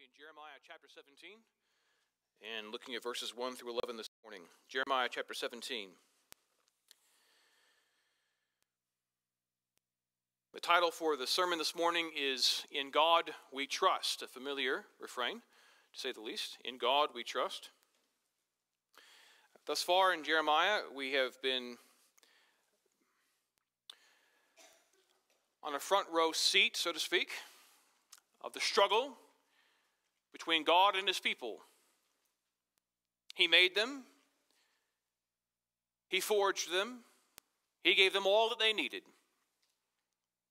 in Jeremiah chapter 17 and looking at verses 1 through 11 this morning. Jeremiah chapter 17. The title for the sermon this morning is In God We Trust, a familiar refrain, to say the least. In God we trust. Thus far in Jeremiah, we have been on a front row seat, so to speak, of the struggle between God and his people. He made them. He forged them. He gave them all that they needed.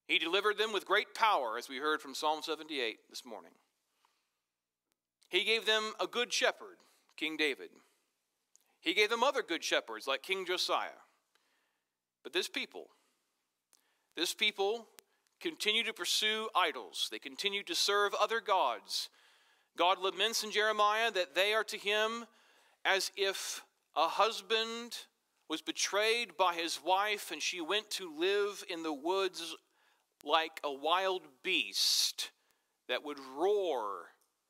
He delivered them with great power, as we heard from Psalm 78 this morning. He gave them a good shepherd, King David. He gave them other good shepherds, like King Josiah. But this people continue to pursue idols. They continue to serve other gods. God laments in Jeremiah that they are to him as if a husband was betrayed by his wife and she went to live in the woods like a wild beast that would roar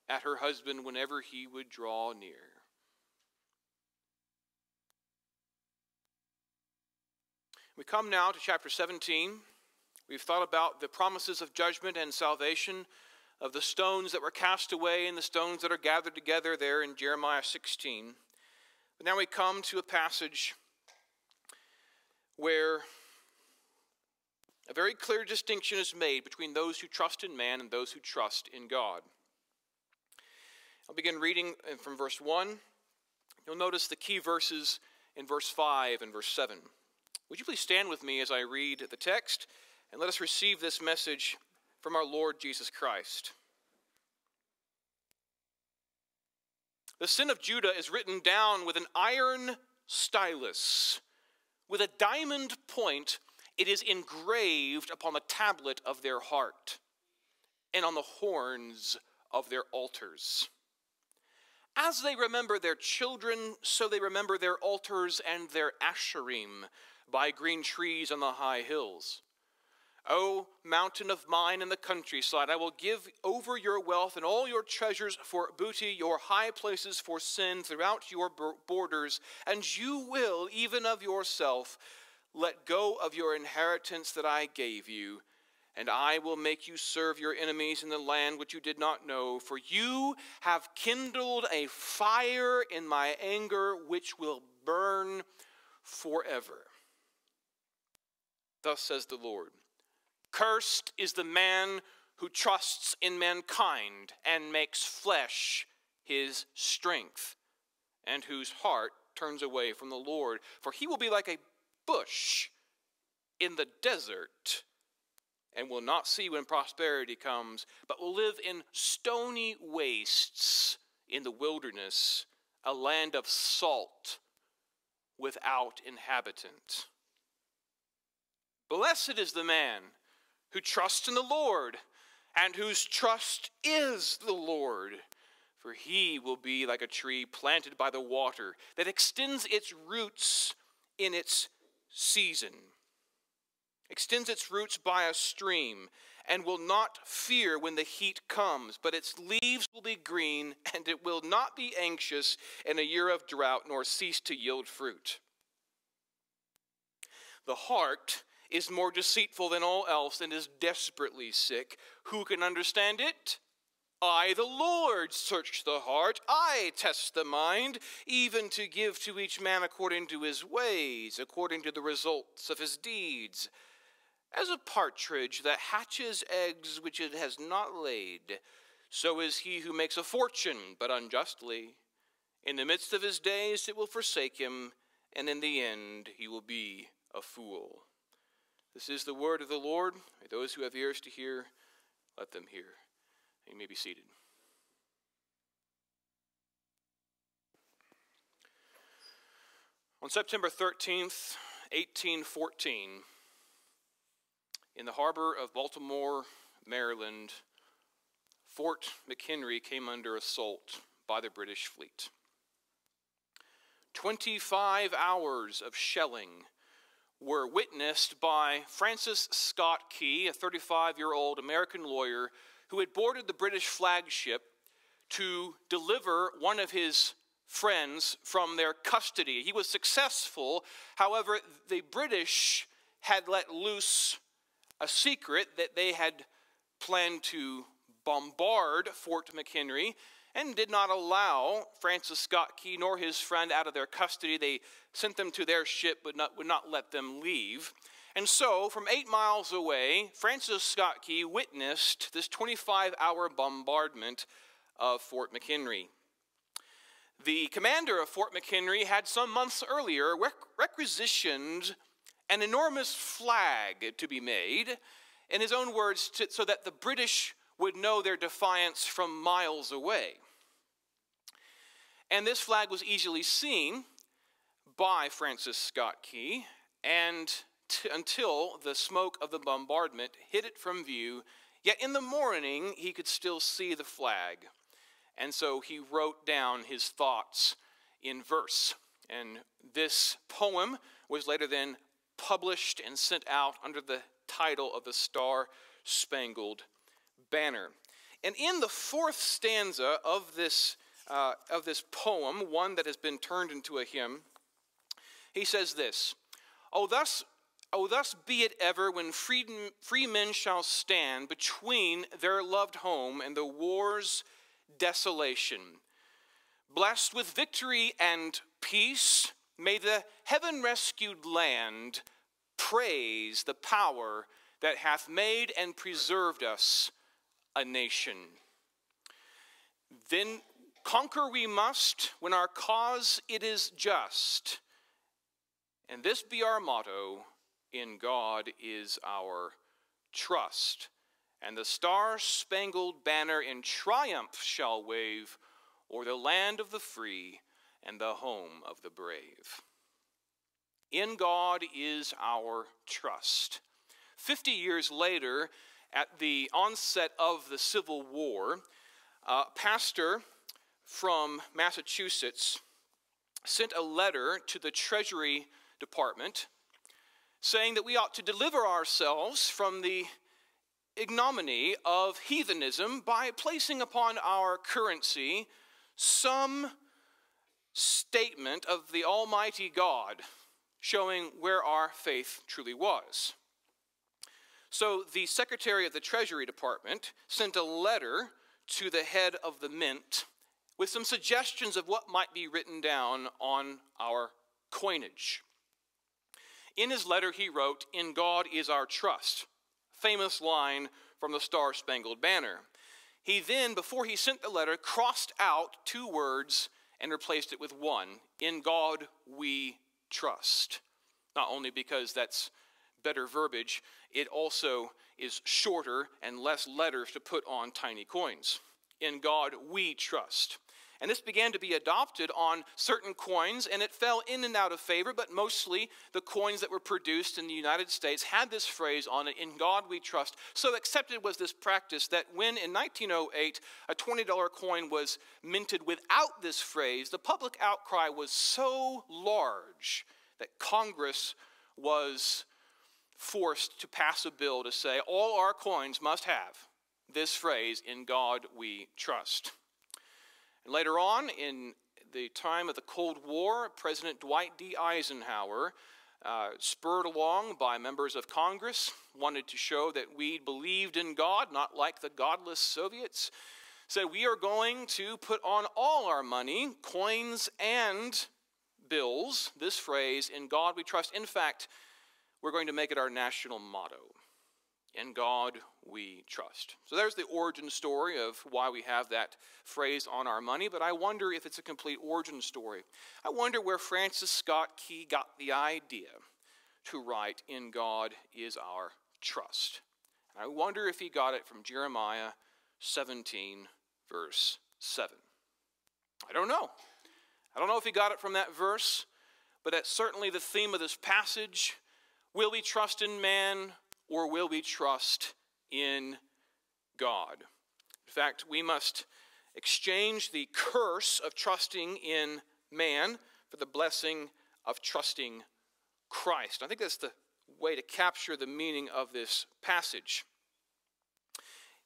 at her husband whenever he would draw near. We come now to chapter 17. We've thought about the promises of judgment and salvation, of the stones that were cast away and the stones that are gathered together there in Jeremiah 16. But now we come to a passage where a very clear distinction is made between those who trust in man and those who trust in God. I'll begin reading from verse 1. You'll notice the key verses in verse 5 and verse 7. Would you please stand with me as I read the text, and let us receive this message from our Lord Jesus Christ. The sin of Judah is written down with an iron stylus. With a diamond point, it is engraved upon the tablet of their heart and on the horns of their altars. As they remember their children, so they remember their altars and their asherim by green trees on the high hills. O mountain of mine in the countryside, I will give over your wealth and all your treasures for booty, your high places for sin throughout your borders, and you will, even of yourself, let go of your inheritance that I gave you, and I will make you serve your enemies in the land which you did not know, for you have kindled a fire in my anger which will burn forever. Thus says the Lord. Cursed is the man who trusts in mankind and makes flesh his strength, and whose heart turns away from the Lord. For he will be like a bush in the desert, and will not see when prosperity comes, but will live in stony wastes in the wilderness, a land of salt without inhabitant. Blessed is the man who trusts in the Lord, and whose trust is the Lord. For he will be like a tree planted by the water, that extends its roots in its season, extends its roots by a stream, and will not fear when the heat comes, but its leaves will be green, and it will not be anxious in a year of drought, nor cease to yield fruit. The heart is more deceitful than all else and is desperately sick. Who can understand it? I, the Lord, search the heart. I test the mind, even to give to each man according to his ways, according to the results of his deeds. As a partridge that hatches eggs which it has not laid, so is he who makes a fortune, but unjustly. In the midst of his days it will forsake him, and in the end he will be a fool. This is the word of the Lord. May those who have ears to hear, let them hear. You may be seated. On September 13th, 1814, in the harbor of Baltimore, Maryland, Fort McHenry came under assault by the British fleet. 25 hours of shelling were witnessed by Francis Scott Key, a 35-year-old American lawyer who had boarded the British flagship to deliver one of his friends from their custody. He was successful. However, the British had let loose a secret that they had planned to bombard Fort McHenry and did not allow Francis Scott Key nor his friend out of their custody. They sent them to their ship but would not let them leave. And so, from 8 miles away, Francis Scott Key witnessed this 25-hour bombardment of Fort McHenry. The commander of Fort McHenry had some months earlier requisitioned an enormous flag to be made, in his own words, so that the British would know their defiance from miles away. And this flag was easily seen by Francis Scott Key, and until the smoke of the bombardment hid it from view, yet in the morning he could still see the flag. And so he wrote down his thoughts in verse. And this poem was later then published and sent out under the title of the Star-Spangled Banner. And in the fourth stanza of this poem, one that has been turned into a hymn, he says this: "Oh, thus be it ever when free men shall stand between their loved home and the war's desolation. Blessed with victory and peace, may the heaven-rescued land praise the power that hath made and preserved us a nation. Then conquer we must when our cause it is just, and this be our motto, in God is our trust. And the star-spangled banner in triumph shall wave o'er the land of the free and the home of the brave. In God is our trust." 50 years later, at the onset of the Civil War, a pastor from Massachusetts sent a letter to the Treasury Department saying that we ought to deliver ourselves from the ignominy of heathenism by placing upon our currency some statement of the Almighty God showing where our faith truly was. So the Secretary of the Treasury Department sent a letter to the head of the Mint with some suggestions of what might be written down on our coinage. In his letter he wrote, "In God is our trust," famous line from the Star-Spangled Banner. He then, before he sent the letter, crossed out 2 words and replaced it with 1, "In God we trust." Not only because that's better verbiage, it also is shorter and less letters to put on tiny coins. In God we trust. And this began to be adopted on certain coins, and it fell in and out of favor, but mostly the coins that were produced in the United States had this phrase on it, "In God we trust." So accepted was this practice that when in 1908 a $20 coin was minted without this phrase, the public outcry was so large that Congress was forced to pass a bill to say all our coins must have this phrase, "In God we trust." And later on, in the time of the Cold War, President Dwight D. Eisenhower, spurred along by members of Congress, wanted to show that we believed in God, not like the godless Soviets, said we are going to put on all our money, coins and bills, this phrase, "In God we trust." In fact, we're going to make it our national motto. In God we trust. So there's the origin story of why we have that phrase on our money, but I wonder if it's a complete origin story. I wonder where Francis Scott Key got the idea to write, "In God is our trust." And I wonder if he got it from Jeremiah 17, verse 7. I don't know. I don't know if he got it from that verse, but that's certainly the theme of this passage. Will we trust in man, or will we trust in God? In fact, we must exchange the curse of trusting in man for the blessing of trusting Christ. I think that's the way to capture the meaning of this passage.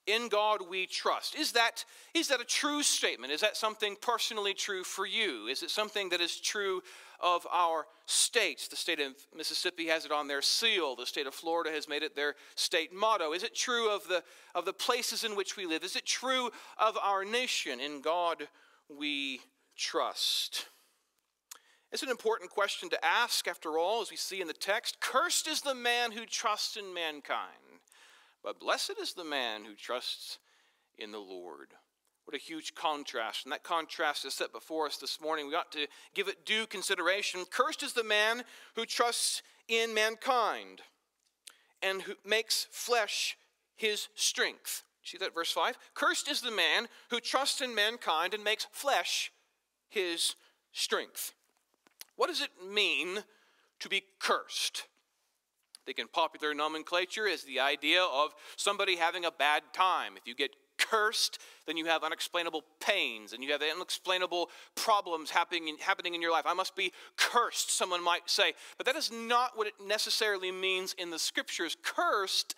In God we trust. Is that a true statement? Is that something personally true for you? Is it something that is true of our states? The state of Mississippi has it on their seal. The state of Florida has made it their state motto. Is it true of the places in which we live? Is it true of our nation? In God we trust. It's an important question to ask, after all, as we see in the text. Cursed is the man who trusts in mankind, but blessed is the man who trusts in the Lord. What a huge contrast. And that contrast is set before us this morning. We ought to give it due consideration. Cursed is the man who trusts in mankind and who makes flesh his strength. See that, verse 5? Cursed is the man who trusts in mankind and makes flesh his strength. What does it mean to be cursed? I think in popular nomenclature is the idea of somebody having a bad time. If you get cursed, then you have unexplainable pains and you have unexplainable problems happening in your life. I must be cursed, someone might say. But that is not what it necessarily means in the scriptures. Cursed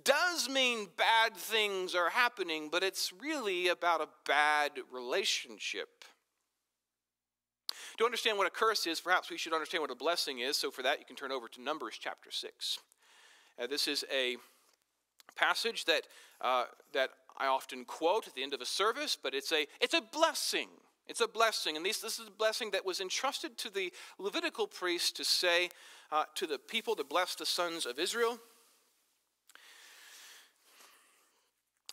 does mean bad things are happening, but it's really about a bad relationship. To understand what a curse is, perhaps we should understand what a blessing is. So for that, you can turn over to Numbers chapter 6. This is a passage that I often quote at the end of a service, but it's a blessing. It's a blessing, and this is a blessing that was entrusted to the Levitical priest to say to the people to bless the sons of Israel.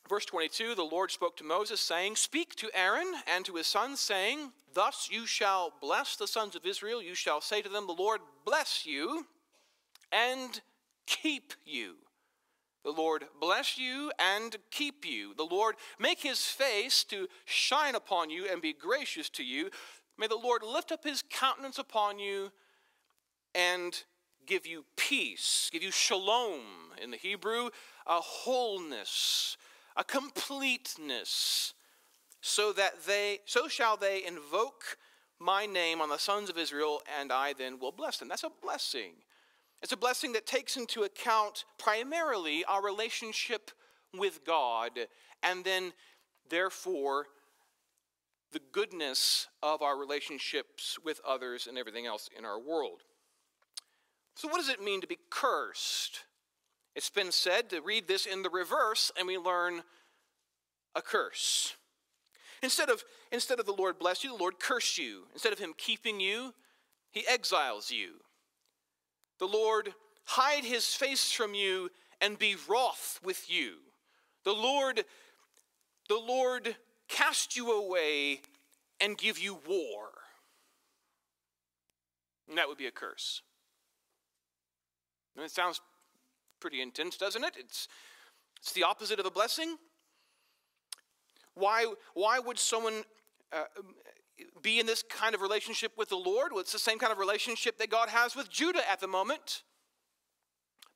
Verse 22, the Lord spoke to Moses, saying, "Speak to Aaron and to his sons, saying, Thus you shall bless the sons of Israel. You shall say to them, The Lord bless you and keep you. The Lord bless you and keep you. The Lord make his face to shine upon you and be gracious to you. May the Lord lift up his countenance upon you and give you peace," give you shalom in the Hebrew, a wholeness, a completeness, so shall they invoke my name on the sons of Israel, and I then will bless them. That's a blessing. It's a blessing that takes into account primarily our relationship with God, and then, therefore, the goodness of our relationships with others and everything else in our world. So what does it mean to be cursed? It's been said to read this in the reverse, and we learn a curse. Instead of the Lord bless you, the Lord curse you. Instead of him keeping you, he exiles you. The Lord hide his face from you and be wroth with you. The Lord cast you away and give you war. And that would be a curse. And it sounds pretty intense, doesn't it? It's the opposite of a blessing. Why would someone be in this kind of relationship with the Lord? Well, it's the same kind of relationship that God has with Judah at the moment.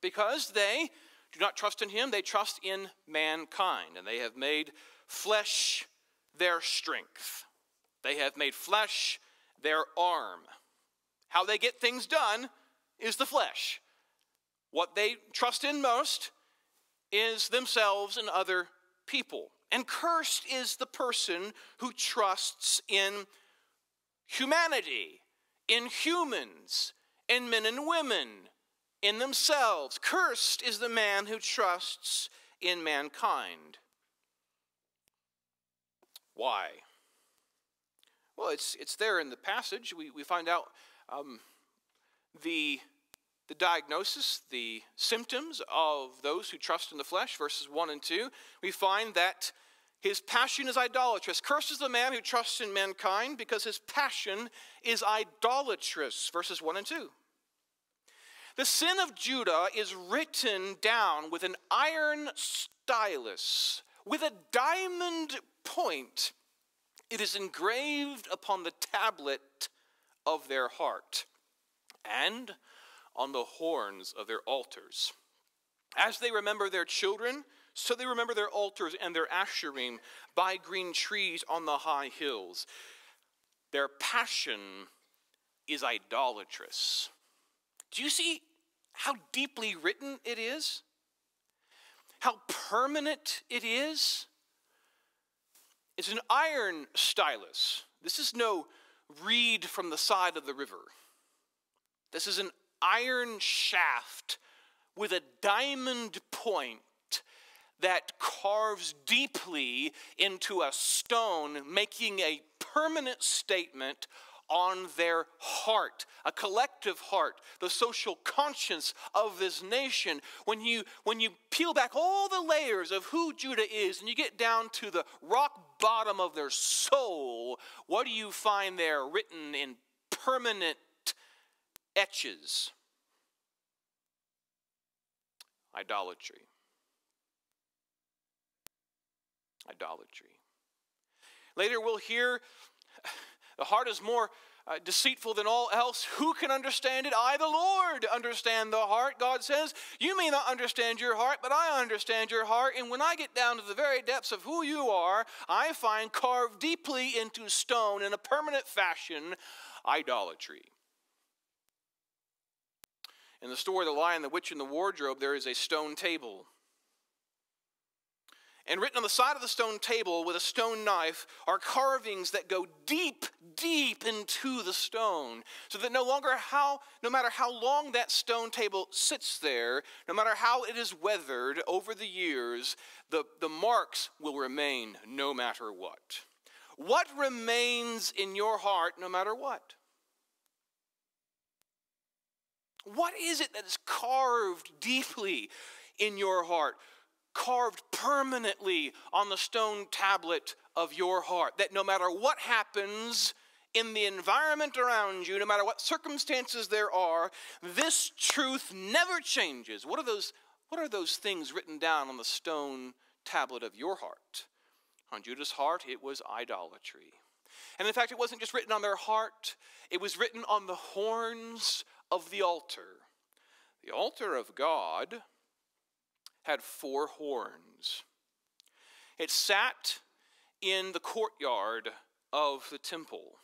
Because they do not trust in him, they trust in mankind. And they have made flesh their strength. They have made flesh their arm. How they get things done is the flesh. What they trust in most is themselves and other people. And cursed is the person who trusts in humanity, in humans, in men and women, in themselves. Cursed is the man who trusts in mankind. Why? Well, it's there in the passage. We find out the diagnosis, the symptoms of those who trust in the flesh, verses 1 and 2. We find that his passion is idolatrous. Cursed is the man who trusts in mankind because his passion is idolatrous, verses 1 and 2. The sin of Judah is written down with an iron stylus, with a diamond point. It is engraved upon the tablet of their heart and on the horns of their altars. As they remember their children, so they remember their altars and their asherim by green trees on the high hills. Their passion is idolatrous. Do you see how deeply written it is? How permanent it is? It's an iron stylus. This is no reed from the side of the river. This is an iron shaft with a diamond point that carves deeply into a stone, making a permanent statement on their heart, a collective heart, the social conscience of this nation. When you peel back all the layers of who Judah is and you get down to the rock bottom of their soul, what do you find there written in permanent etches? Idolatry. Idolatry. Later we'll hear, the heart is more deceitful than all else. Who can understand it? I, the Lord, understand the heart. God says, you may not understand your heart, but I understand your heart. And when I get down to the very depths of who you are, I find carved deeply into stone in a permanent fashion, idolatry. In the story of the Lion, the Witch, and the Wardrobe, there is a stone table. And written on the side of the stone table with a stone knife are carvings that go deep, deep into the stone. So that no matter how long that stone table sits there, no matter how it is weathered over the years, the marks will remain no matter what. What remains in your heart no matter what? What is it that is carved deeply in your heart? Carved permanently on the stone tablet of your heart, that no matter what happens in the environment around you, no matter what circumstances there are, this truth never changes. What are those things written down on the stone tablet of your heart? On Judah's heart, it was idolatry. And in fact, it wasn't just written on their heart, it was written on the horns of the altar. The altar of God had 4 horns. It sat in the courtyard of the temple.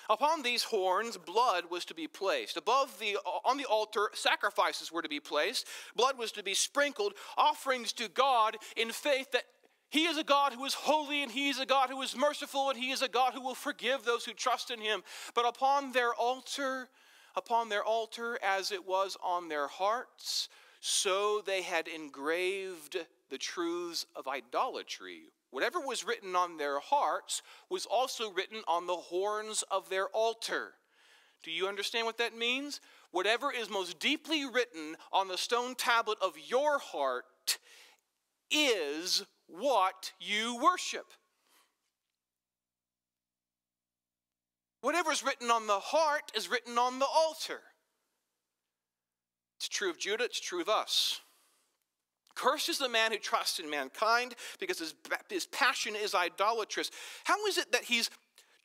Upon these horns, blood was to be placed. On the altar, sacrifices were to be placed. Blood was to be sprinkled, offerings to God in faith that He is a God who is holy, and He is a God who is merciful, and He is a God who will forgive those who trust in Him. But upon their altar, as it was on their hearts, so they had engraved the truths of idolatry. Whatever was written on their hearts was also written on the horns of their altar. Do you understand what that means? Whatever is most deeply written on the stone tablet of your heart is what you worship. Whatever is written on the heart is written on the altar. It's true of Judah, it's true of us. Cursed is the man who trusts in mankind, because his passion is idolatrous. How is it that he's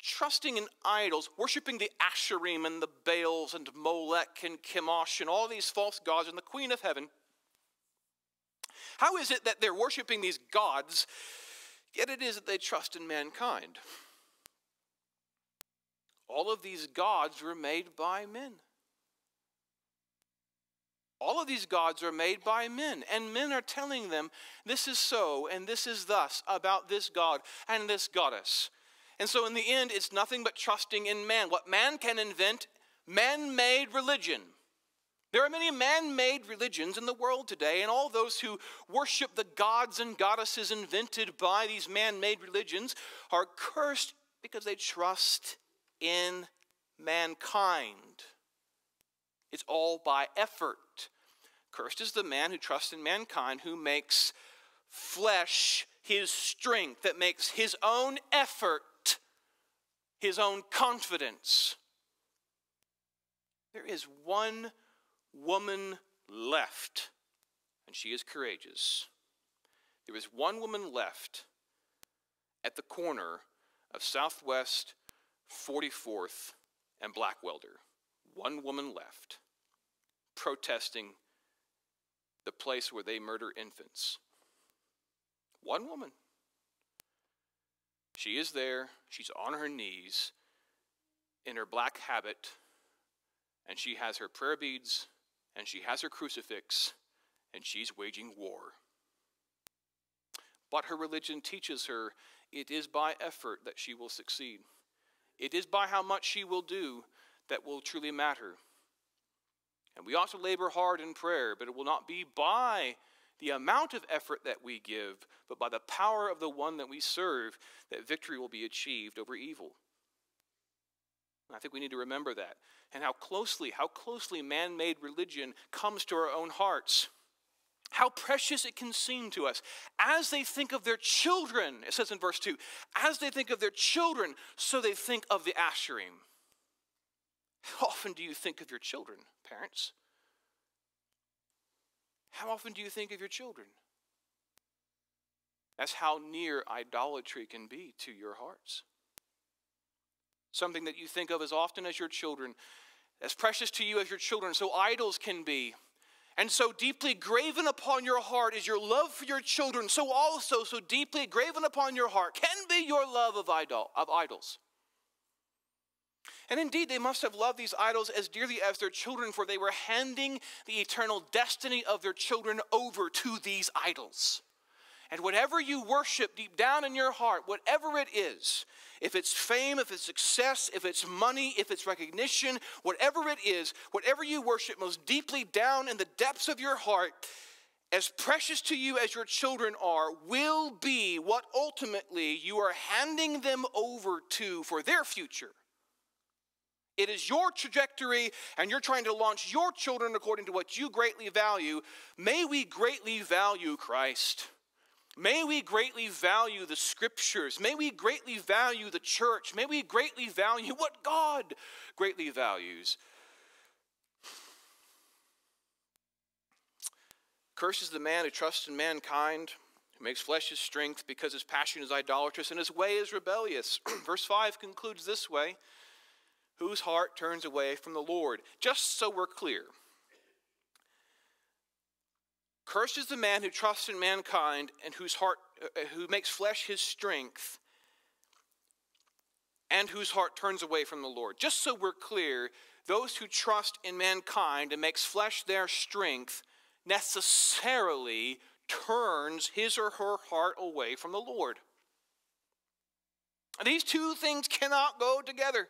trusting in idols, worshiping the Asherim and the Baals and Molech and Chemosh and all these false gods and the Queen of Heaven? How is it that they're worshiping these gods, yet it is that they trust in mankind? All of these gods were made by men. All of these gods are made by men, and men are telling them this is so and this is thus about this god and this goddess. And so in the end, it's nothing but trusting in man. What man can invent, man-made religion. There are many man-made religions in the world today, and all those who worship the gods and goddesses invented by these man-made religions are cursed because they trust in mankind. It's all by effort. Cursed is the man who trusts in mankind, who makes flesh his strength, that makes his own effort his own confidence. There is one woman left, and she is courageous. There is one woman left at the corner of Southwest 44th and Blackwelder. One woman left, protesting the place where they murder infants. One woman. She is there. She's on her knees in her black habit, and she has her prayer beads, and she has her crucifix, and she's waging war. what her religion teaches her, it is by effort that she will succeed. It is by how much she will do that will truly matter. And we ought to labor hard in prayer, but it will not be by the amount of effort that we give, but by the power of the one that we serve, that victory will be achieved over evil. And I think we need to remember that. And how closely man-made religion comes to our own hearts. How precious it can seem to us. As they think of their children, it says in verse 2, as they think of their children, so they think of the Asherim. How often do you think of your children, parents? How often do you think of your children? That's how near idolatry can be to your hearts. Something that you think of as often as your children, as precious to you as your children, so idols can be. And so deeply graven upon your heart is your love for your children, so also so deeply graven upon your heart can be your love of idols. And indeed, they must have loved these idols as dearly as their children, for they were handing the eternal destiny of their children over to these idols. And whatever you worship deep down in your heart, whatever it is, if it's fame, if it's success, if it's money, if it's recognition, whatever it is, whatever you worship most deeply down in the depths of your heart, as precious to you as your children are, will be what ultimately you are handing them over to for their future. It is your trajectory, and you're trying to launch your children according to what you greatly value. May we greatly value Christ. May we greatly value the Scriptures. May we greatly value the church. May we greatly value what God greatly values. Cursed is the man who trusts in mankind, who makes flesh his strength, because his passion is idolatrous and his way is rebellious. Verse 5 concludes this way: whose heart turns away from the Lord. Just so we're clear. Cursed is the man who trusts in mankind and who makes flesh his strength, and whose heart turns away from the Lord. Just so we're clear, those who trust in mankind and makes flesh their strength necessarily turns his or her heart away from the Lord. And these two things cannot go together.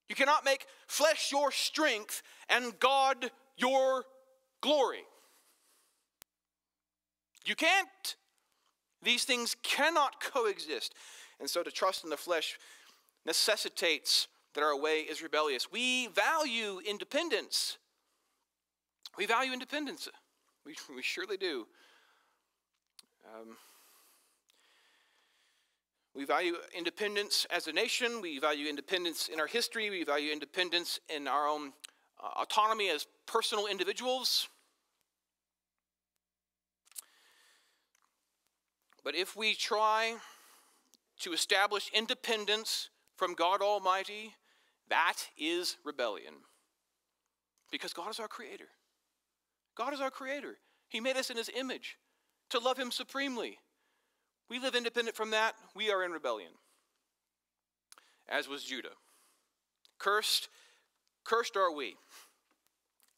You cannot make flesh your strength and God your glory. You can't. These things cannot coexist. And so to trust in the flesh necessitates that our way is rebellious. We value independence. We value independence. We surely do. We value independence as a nation. We value independence in our history. We value independence in our own autonomy as personal individuals. But if we try to establish independence from God Almighty, that is rebellion. Because God is our creator. God is our creator. He made us in his image to love him supremely. We live independent from that. We are in rebellion, as was Judah. Cursed are we,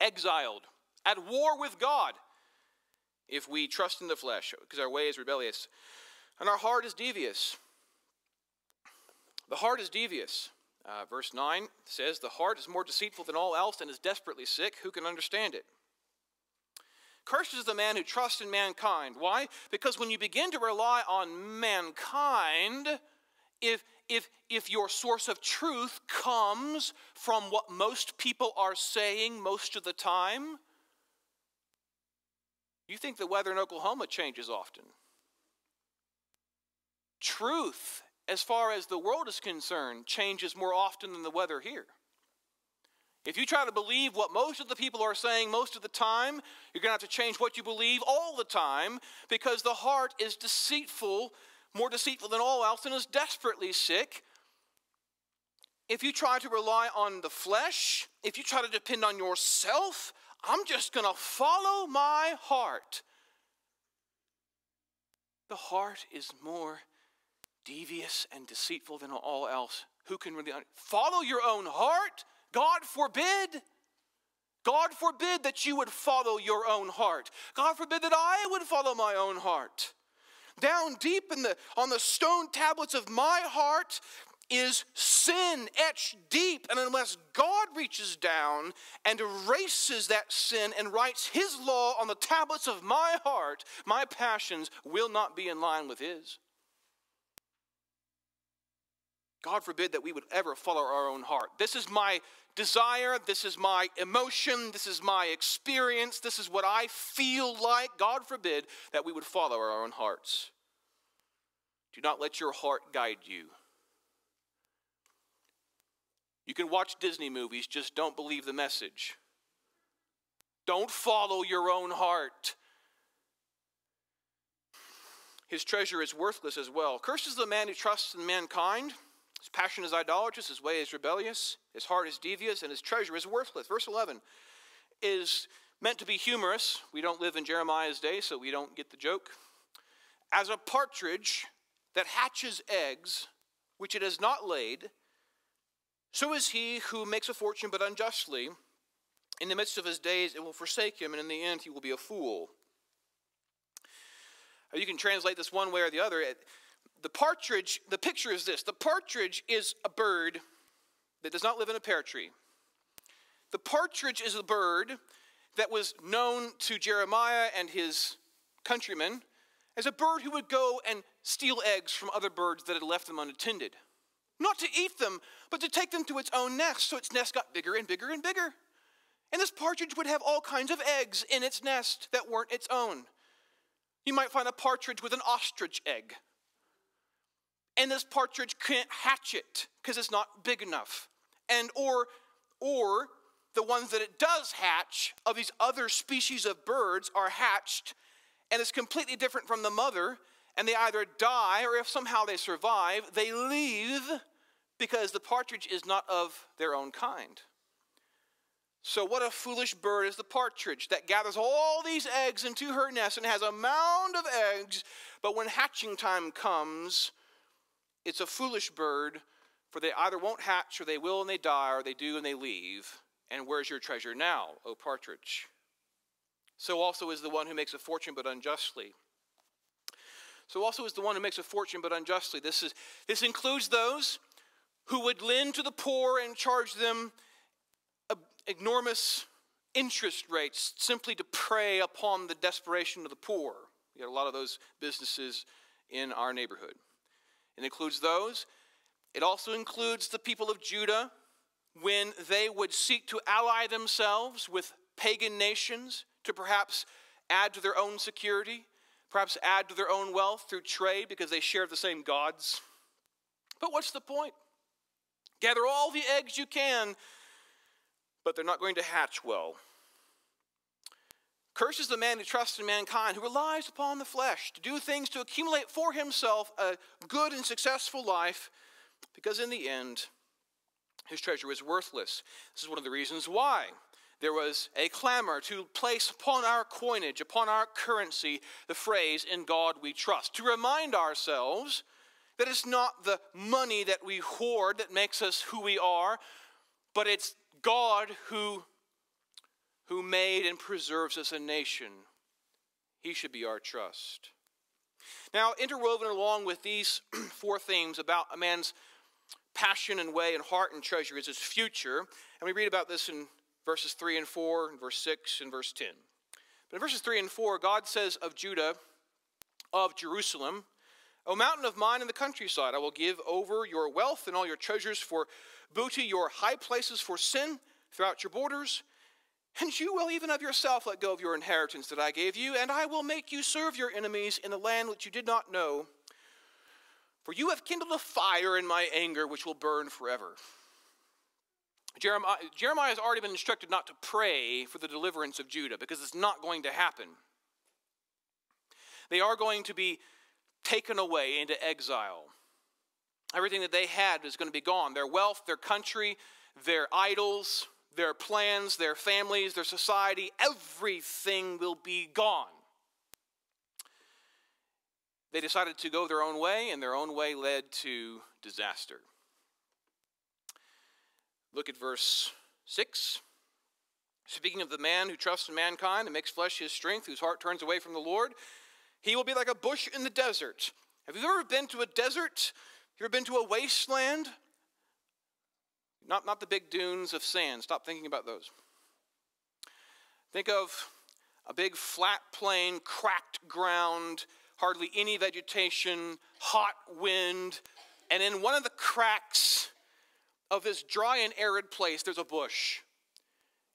exiled, at war with God, if we trust in the flesh, because our way is rebellious. And our heart is devious. The heart is devious. Verse 9 says, the heart is more deceitful than all else and is desperately sick. Who can understand it? Cursed is the man who trusts in mankind. Why? Because when you begin to rely on mankind, if your source of truth comes from what most people are saying most of the time, you think the weather in Oklahoma changes often. Truth, as far as the world is concerned, changes more often than the weather here. If you try to believe what most of the people are saying most of the time, you're going to have to change what you believe all the time, because the heart is deceitful, more deceitful than all else, and is desperately sick. If you try to rely on the flesh, if you try to depend on yourself, I'm just going to follow my heart. The heart is more devious and deceitful than all else. Who can really follow your own heart? God forbid. God forbid that you would follow your own heart. God forbid that I would follow my own heart. Down deep on the stone tablets of my heart is sin etched deep. And unless God reaches down and erases that sin and writes his law on the tablets of my heart, my passions will not be in line with his. God forbid that we would ever follow our own heart. This is my desire, this is my emotion, this is my experience, this is what I feel like. God forbid that we would follow our own hearts. Do not let your heart guide you. You can watch Disney movies, just don't believe the message. Don't follow your own heart. His treasure is worthless as well. Cursed is the man who trusts in mankind. His passion is idolatrous, his way is rebellious, his heart is devious, and his treasure is worthless. Verse 11 is meant to be humorous. We don't live in Jeremiah's day, so we don't get the joke. As a partridge that hatches eggs, which it has not laid, so is he who makes a fortune but unjustly. In the midst of his days it will forsake him, and in the end he will be a fool. You can translate this one way or the other. The partridge, the picture is this. The partridge is a bird that does not live in a pear tree. The partridge is a bird that was known to Jeremiah and his countrymen as a bird who would go and steal eggs from other birds that had left them unattended. Not to eat them, but to take them to its own nest, so its nest got bigger and bigger and bigger. And this partridge would have all kinds of eggs in its nest that weren't its own. You might find a partridge with an ostrich egg. And this partridge can't hatch it because it's not big enough. And or the ones that it does hatch of these other species of birds are hatched, and it's completely different from the mother, and they either die, or if somehow they survive, they leave because the partridge is not of their own kind. So what a foolish bird is the partridge that gathers all these eggs into her nest and has a mound of eggs, but when hatching time comes, it's a foolish bird, for they either won't hatch, or they will and they die, or they do and they leave. And where's your treasure now, O partridge? So also is the one who makes a fortune but unjustly. So also is the one who makes a fortune but unjustly. This includes those who would lend to the poor and charge them enormous interest rates simply to prey upon the desperation of the poor. We got a lot of those businesses in our neighborhood. It includes those. It also includes the people of Judah when they would seek to ally themselves with pagan nations to perhaps add to their own security, perhaps add to their own wealth through trade because they share the same gods. But what's the point? Gather all the eggs you can, but they're not going to hatch well. Cursed is the man who trusts in mankind, who relies upon the flesh to do things to accumulate for himself a good and successful life, because in the end, his treasure is worthless. This is one of the reasons why there was a clamor to place upon our coinage, upon our currency, the phrase, "In God we trust," to remind ourselves that it's not the money that we hoard that makes us who we are, but it's God who made and preserves us a nation. He should be our trust. Now, interwoven along with these four themes about a man's passion and way and heart and treasure is his future. And we read about this in verses 3 and 4, and verse 6 and verse 10. But in verses 3 and 4, God says of Judah, of Jerusalem, "O mountain of mine in the countryside, I will give over your wealth and all your treasures for booty, your high places for sin throughout your borders. And you will even of yourself let go of your inheritance that I gave you, and I will make you serve your enemies in a land which you did not know. For you have kindled a fire in my anger, which will burn forever." Jeremiah has already been instructed not to pray for the deliverance of Judah, because it's not going to happen. They are going to be taken away into exile. Everything that they had is going to be gone. Their wealth, their country, their idols, their plans, their families, their society, everything will be gone. They decided to go their own way, and their own way led to disaster. Look at verse 6. Speaking of the man who trusts in mankind and makes flesh his strength, whose heart turns away from the Lord, He will be like a bush in the desert. Have you ever been to a desert? Have you ever been to a wasteland? Not the big dunes of sand. Stop thinking about those. Think of a big flat plain, cracked ground, hardly any vegetation, hot wind, and in one of the cracks of this dry and arid place, there's a bush.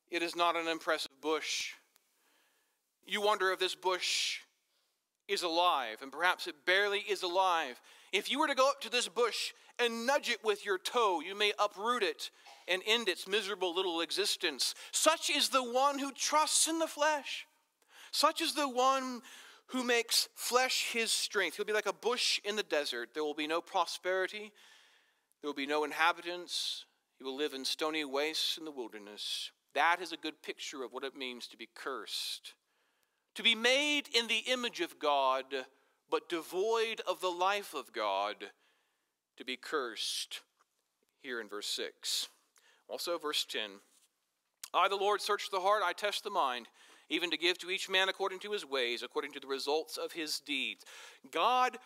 It is not an impressive bush. You wonder if this bush is alive, and perhaps it barely is alive. If you were to go up to this bush and nudge it with your toe, you may uproot it and end its miserable little existence. Such is the one who trusts in the flesh. Such is the one who makes flesh his strength. He'll be like a bush in the desert. There will be no prosperity. There will be no inhabitants. He will live in stony wastes in the wilderness. That is a good picture of what it means to be cursed. To be made in the image of God, but devoid of the life of God. To be cursed, here in verse 6. Also verse 10. I, the Lord, search the heart, I test the mind, even to give to each man according to his ways, according to the results of his deeds. God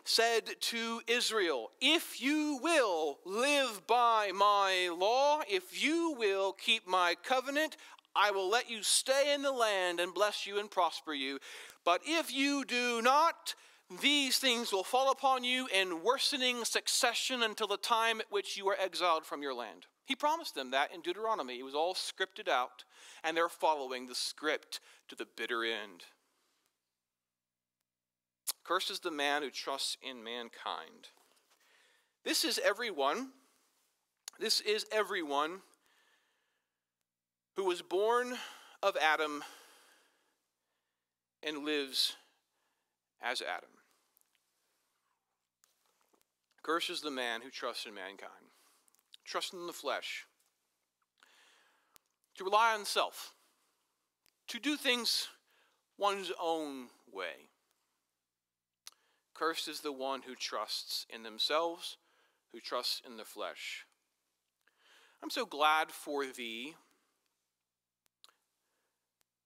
said to Israel, if you will live by my law, if you will keep my covenant, I will let you stay in the land and bless you and prosper you. But if you do not, these things will fall upon you in worsening succession until the time at which you are exiled from your land. He promised them that in Deuteronomy. It was all scripted out, and they're following the script to the bitter end. Cursed is the man who trusts in mankind. This is everyone who was born of Adam and lives as Adam. Cursed is the man who trusts in mankind, trusts in the flesh, to rely on self, to do things one's own way. Cursed is the one who trusts in themselves, who trusts in the flesh. I'm so glad for the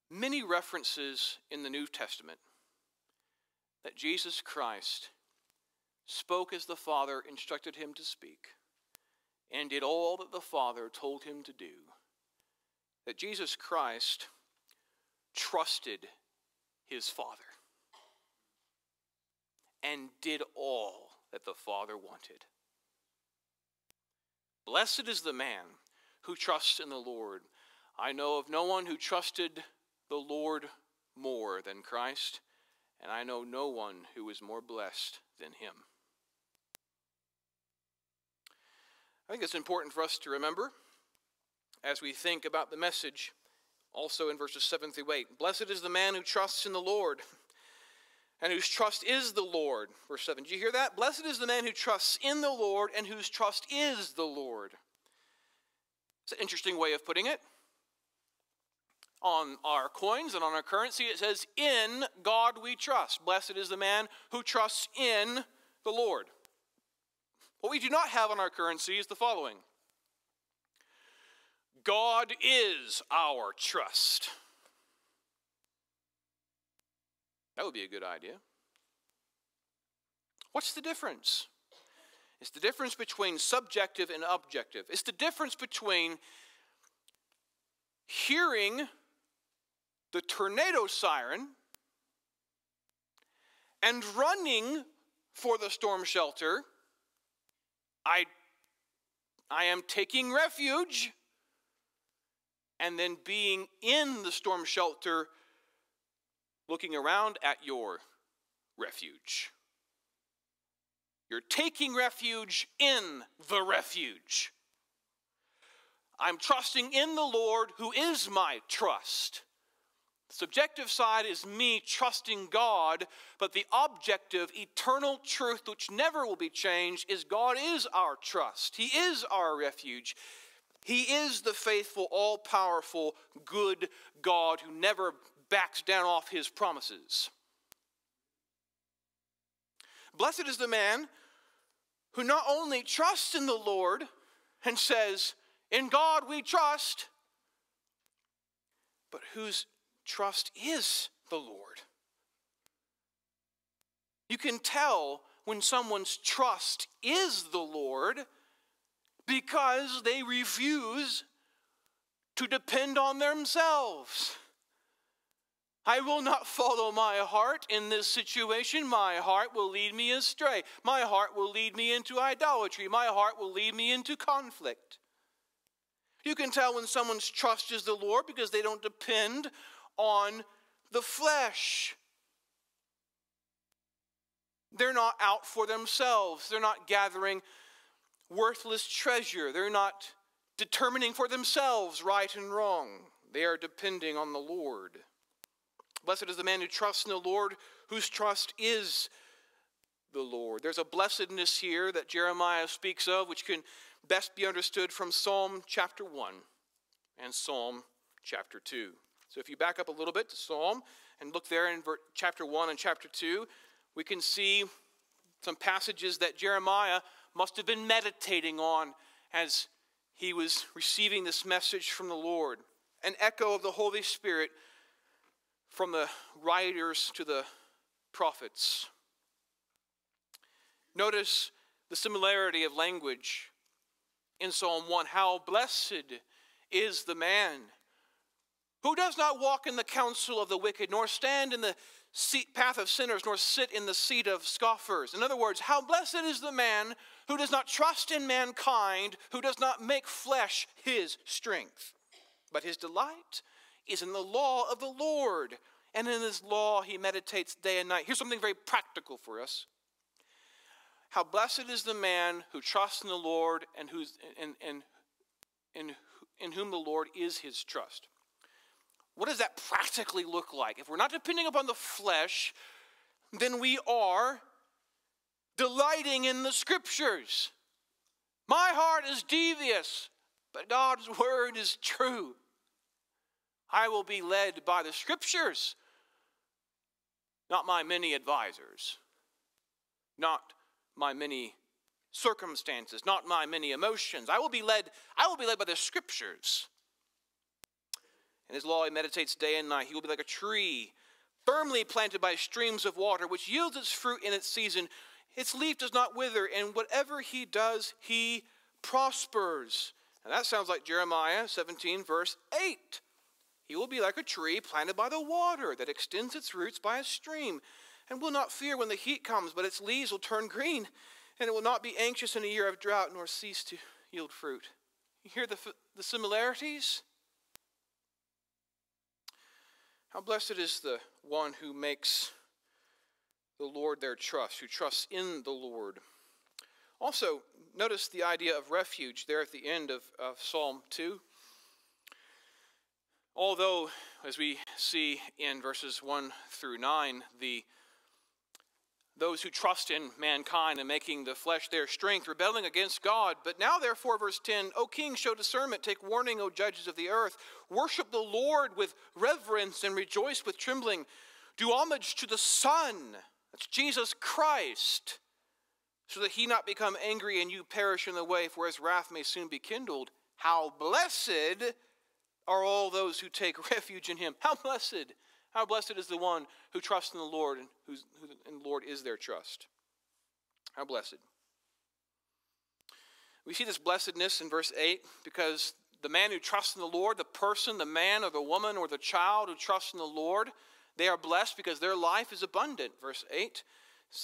many references in the New Testament that Jesus Christ spoke as the Father instructed him to speak, and did all that the Father told him to do. That Jesus Christ trusted his Father and did all that the Father wanted. Blessed is the man who trusts in the Lord. I know of no one who trusted the Lord more than Christ, and I know no one who is more blessed than him. I think it's important for us to remember as we think about the message, also in verses 7 through 8. Blessed is the man who trusts in the Lord, and whose trust is the Lord. Verse 7, did you hear that? Blessed is the man who trusts in the Lord, and whose trust is the Lord. It's an interesting way of putting it. On our coins and on our currency, it says, in God we trust. Blessed is the man who trusts in the Lord. What we do not have on our currency is the following. God is our trust. That would be a good idea. What's the difference? It's the difference between subjective and objective. It's the difference between hearing the tornado siren and running for the storm shelter. I am taking refuge, and then being in the storm shelter, looking around at your refuge. You're taking refuge in the refuge. I'm trusting in the Lord, who is my trust. The subjective side is me trusting God, but the objective, eternal truth, which never will be changed, is God is our trust. He is our refuge. He is the faithful, all-powerful, good God who never backs down off his promises. Blessed is the man who not only trusts in the Lord and says, in God we trust, but whose trust is the Lord. You can tell when someone's trust is the Lord because they refuse to depend on themselves. I will not follow my heart in this situation. My heart will lead me astray. My heart will lead me into idolatry. My heart will lead me into conflict. You can tell when someone's trust is the Lord because they don't depend on the flesh. They're not out for themselves. They're not gathering worthless treasure. They're not determining for themselves right and wrong. They are depending on the Lord. Blessed is the man who trusts in the Lord, whose trust is the Lord. There's a blessedness here that Jeremiah speaks of, which can best be understood from Psalm chapter 1 and Psalm chapter 2. So if you back up a little bit to Psalm and look there in chapter 1 and chapter 2, we can see some passages that Jeremiah must have been meditating on as he was receiving this message from the Lord. An echo of the Holy Spirit from the writers to the prophets. Notice the similarity of language in Psalm 1. How blessed is the man who does not walk in the counsel of the wicked, nor stand in the path of sinners, nor sit in the seat of scoffers. In other words, how blessed is the man who does not trust in mankind, who does not make flesh his strength, but his delight is in the law of the Lord, and in his law he meditates day and night. Here's something very practical for us. How blessed is the man who trusts in the Lord and in whom the Lord is his trust. What does that practically look like? If we're not depending upon the flesh, then we are delighting in the Scriptures. My heart is devious, but God's word is true. I will be led by the Scriptures, not my many advisors, not my many circumstances, not my many emotions. I will be led by the Scriptures. In his law he meditates day and night. He will be like a tree firmly planted by streams of water, which yields its fruit in its season. Its leaf does not wither, and whatever he does, he prospers. And that sounds like Jeremiah 17, verse 8. He will be like a tree planted by the water that extends its roots by a stream, and will not fear when the heat comes, but its leaves will turn green, and it will not be anxious in a year of drought, nor cease to yield fruit. You hear the similarities? How blessed is the one who makes the Lord their trust, who trusts in the Lord. Also, notice the idea of refuge there at the end of Psalm 2. Although, as we see in verses 1 through 9, those who trust in mankind and making the flesh their strength, rebelling against God. But now, therefore, verse 10, O king, show discernment, take warning, O judges of the earth. Worship the Lord with reverence and rejoice with trembling. Do homage to the Son, that's Jesus Christ, so that he not become angry and you perish in the way, for his wrath may soon be kindled. How blessed are all those who take refuge in him. How blessed is the one who trusts in the Lord and the Lord is their trust. How blessed. We see this blessedness in verse 8 because the man who trusts in the Lord, the person, the man or the woman or the child who trusts in the Lord, they are blessed because their life is abundant. Verse 8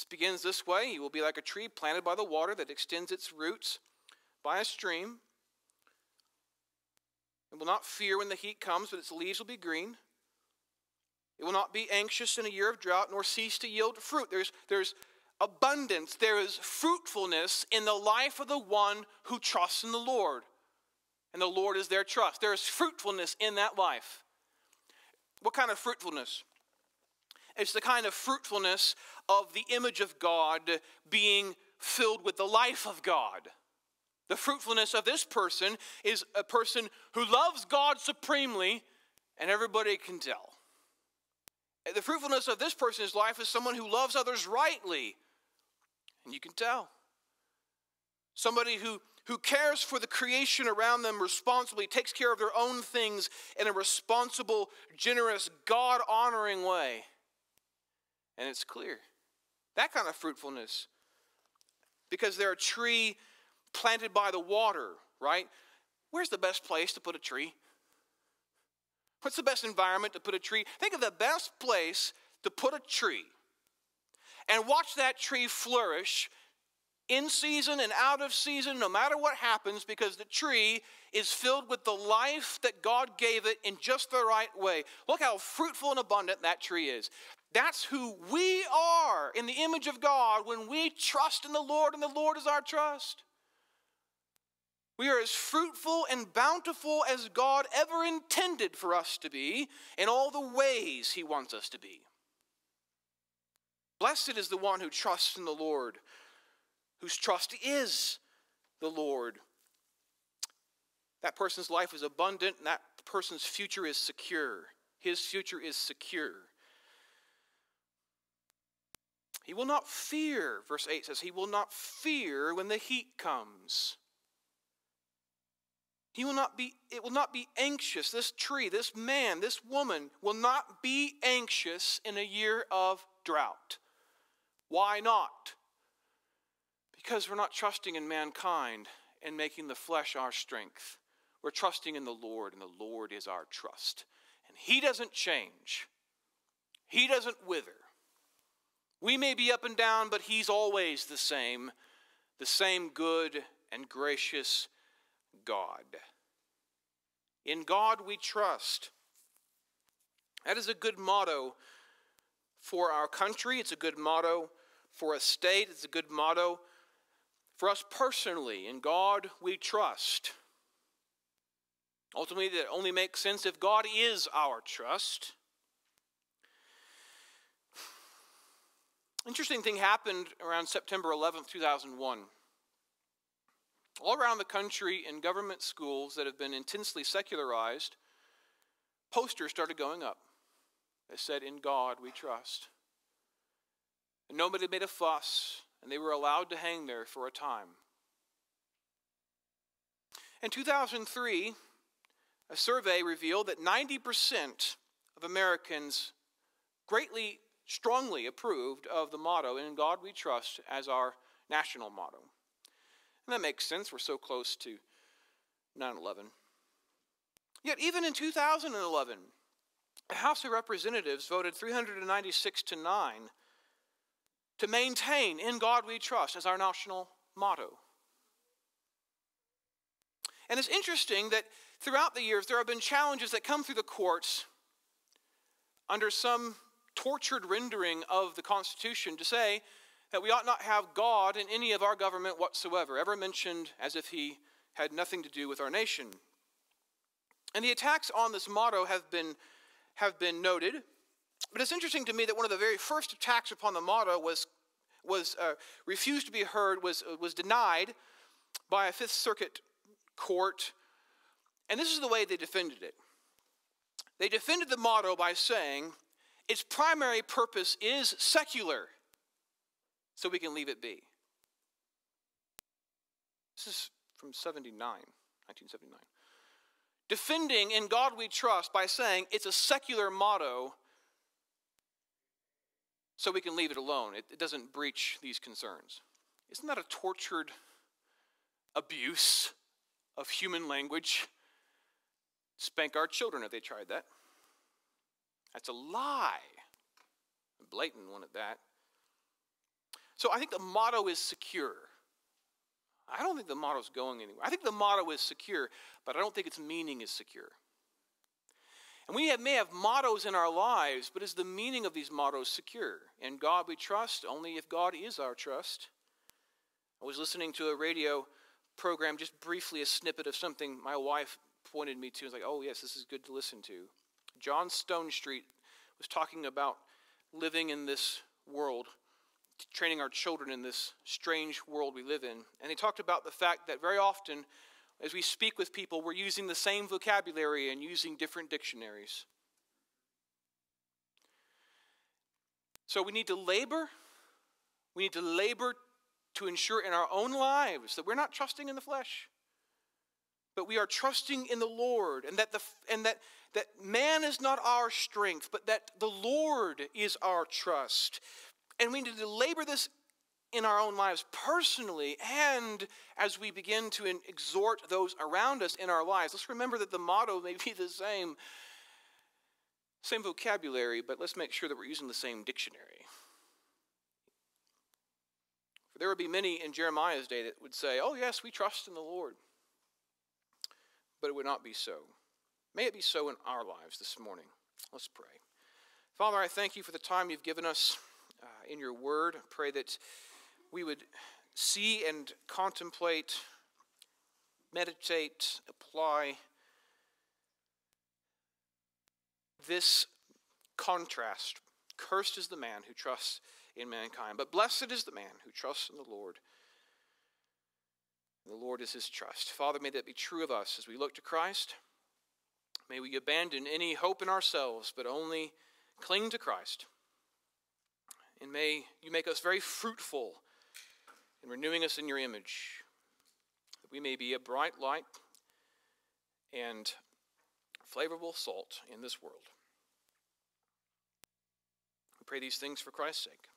begins this way. He will be like a tree planted by the water that extends its roots by a stream. It will not fear when the heat comes, but its leaves will be green. It will not be anxious in a year of drought, nor cease to yield fruit. There's abundance. There is fruitfulness in the life of the one who trusts in the Lord. And the Lord is their trust. There is fruitfulness in that life. What kind of fruitfulness? It's the kind of fruitfulness of the image of God being filled with the life of God. The fruitfulness of this person is a person who loves God supremely, and everybody can tell. The fruitfulness of this person's life is someone who loves others rightly, and you can tell. Somebody who cares for the creation around them responsibly, takes care of their own things in a responsible, generous, God-honoring way. And it's clear That kind of fruitfulness. Because they're a tree planted by the water, right? Where's the best place to put a tree? What's the best environment to put a tree? Think of the best place to put a tree and watch that tree flourish in season and out of season, no matter what happens, because the tree is filled with the life that God gave it in just the right way. Look how fruitful and abundant that tree is. That's who we are in the image of God when we trust in the Lord and the Lord is our trust. We are as fruitful and bountiful as God ever intended for us to be in all the ways He wants us to be. Blessed is the one who trusts in the Lord, whose trust is the Lord. That person's life is abundant, and that person's future is secure. His future is secure. He will not fear, verse 8 says, he will not fear when the heat comes. It will not be anxious. This tree, this man, this woman will not be anxious in a year of drought. Why not? Because we're not trusting in mankind and making the flesh our strength. We're trusting in the Lord, and the Lord is our trust. And He doesn't change. He doesn't wither. We may be up and down, but He's always the same good and gracious God. In God we trust. That is a good motto for our country. It's a good motto for a state. It's a good motto for us personally. In God we trust. Ultimately, that only makes sense if God is our trust. Interesting thing happened around September 11th, 2001. All around the country in government schools that have been intensely secularized, posters started going up that said, "In God we trust." And nobody made a fuss, and they were allowed to hang there for a time. In 2003, a survey revealed that 90% of Americans strongly approved of the motto, "In God we trust," as our national motto. And that makes sense. We're so close to 9/11. Yet even in 2011, the House of Representatives voted 396 to 9 to maintain "In God we trust" as our national motto. And it's interesting that throughout the years there have been challenges that come through the courts under some tortured rendering of the Constitution to say that we ought not have God in any of our government whatsoever, ever mentioned as if He had nothing to do with our nation. And the attacks on this motto have been noted, but it's interesting to me that one of the very first attacks upon the motto was refused to be heard, was denied by a Fifth Circuit court, and this is the way they defended it. They defended the motto by saying its primary purpose is secular, so we can leave it be. This is from 1979. Defending "In God we trust" by saying it's a secular motto, so we can leave it alone. It doesn't breach these concerns. Isn't that a tortured abuse of human language? Spank our children if they tried that. That's a lie. A blatant one at that. So I think the motto is secure. I don't think the motto is going anywhere. I think the motto is secure, but I don't think its meaning is secure. And we may have mottos in our lives, but is the meaning of these mottos secure? In God we trust, only if God is our trust. I was listening to a radio program, just briefly a snippet of something my wife pointed me to. I was like, oh yes, this is good to listen to. John Stonestreet was talking about living in this world, training our children in this strange world we live in. And he talked about the fact that very often, as we speak with people, we're using the same vocabulary and using different dictionaries. So we need to labor. We need to labor to ensure in our own lives that we're not trusting in the flesh, but we are trusting in the Lord, and that man is not our strength, but that the Lord is our trust. And we need to labor this in our own lives personally, and as we begin to exhort those around us in our lives. Let's remember that the motto may be the same vocabulary, but let's make sure that we're using the same dictionary. For there would be many in Jeremiah's day that would say, oh yes, we trust in the Lord. But it would not be so. May it be so in our lives this morning. Let's pray. Father, I thank you for the time you've given us in your word. I pray that we would see and contemplate, meditate, apply this contrast. Cursed is the man who trusts in mankind, but blessed is the man who trusts in the Lord. The Lord is his trust. Father, may that be true of us as we look to Christ. May we abandon any hope in ourselves, but only cling to Christ. And may you make us very fruitful in renewing us in your image, that we may be a bright light and flavorful salt in this world. We pray these things for Christ's sake.